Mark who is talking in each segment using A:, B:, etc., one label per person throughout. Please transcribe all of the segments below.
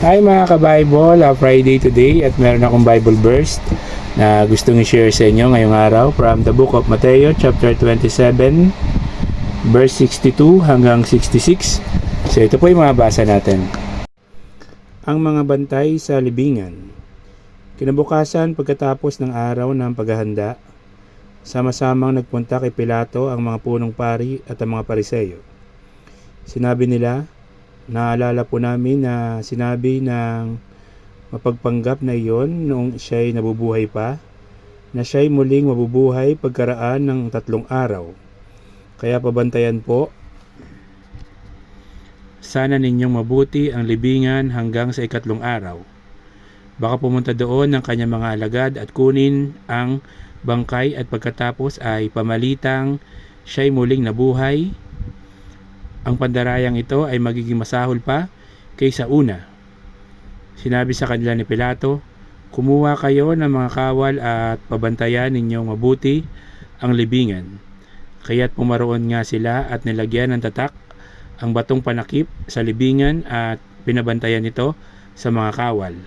A: Hi mga ka-Bible, Friday today at meron akong Bible verse na gustong i-share sa inyo ngayong araw from the book of Matthew chapter 27 verse 62 hanggang 66. So ito po yung mga basa natin. Ang mga bantay sa libingan. Kinabukasan pagkatapos ng araw ng paghahanda, sama-samang nagpunta kay Pilato ang mga punong pari at ang mga pariseyo. Sinabi nila, naalala po namin na sinabi ng mapagpanggap na iyon noong siya'y nabubuhay pa, na siya'y muling mabubuhay pagkaraan ng 3 araw. Kaya pabantayan po, sana ninyong mabuti ang libingan hanggang sa 3 araw. Baka pumunta doon ng kanyang mga alagad at kunin ang bangkay at pagkatapos ay pamalitang siya'y muling nabuhay. Ang pandarayang ito ay magiging masahol pa kaysa una. Sinabi sa kanila ni Pilato, kumuha kayo ng mga kawal at pabantayan ninyong mabuti ang libingan. Kaya't pumaroon nga sila at nilagyan ng tatak ang batong panakip sa libingan at pinabantayan ito sa mga kawal.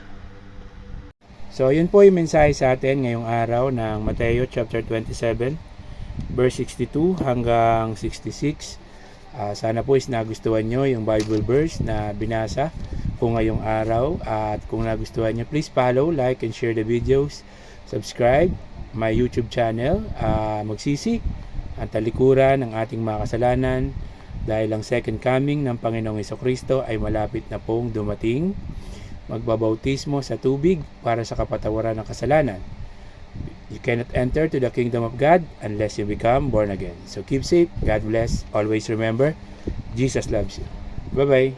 A: So yun po yung mensahe sa atin ngayong araw ng Matthew chapter 27 verse 62 hanggang 66. Sana po is nagustuhan nyo yung Bible verse na binasa ko ngayong araw, at kung nagustuhan nyo, please follow, like, and share the videos. Subscribe my YouTube channel. Magsisik ang talikuran ng ating mga kasalanan dahil ang second coming ng Panginoong Hesukristo ay malapit na pong dumating. Magbabautismo sa tubig para sa kapatawaran ng kasalanan. You cannot enter to the kingdom of God unless you become born again. So keep safe. God bless. Always remember, Jesus loves you. Bye-bye.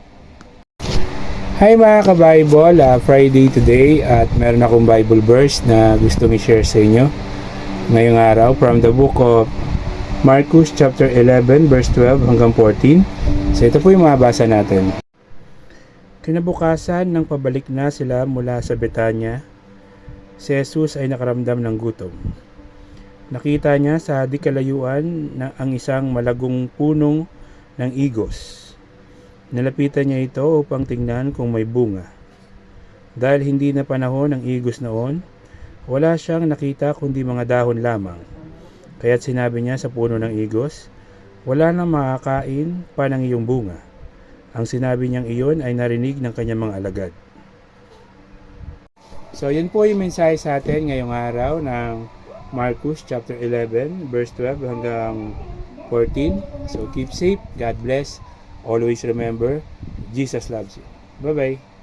A: Hi mga ka-Bible, Friday today at meron akong Bible verse na gustong i-share sa inyo ngayong araw from the book of Marcos chapter 11 verse 12 hanggang 14. So ito po yung mga basa natin. Kinabukasan nang pabalik na sila mula sa Betanya, si Jesus ay nakaramdam ng gutom. Nakita niya sa di kalayuan na ang isang malagong punong ng igos. Nilapitan niya ito upang tingnan kung may bunga. Dahil hindi na panahon ng igos noon, wala siyang nakita kundi mga dahon lamang. Kaya't sinabi niya sa puno ng igos, wala nang makakain pa ng iyong bunga. Ang sinabi niyang iyon ay narinig ng kanyang mga alagad. So yun po yung mensahe sa atin ngayong araw ng Marcos chapter 11 verse 12 hanggang 14. So keep safe, God bless, always remember, Jesus loves you. Bye bye.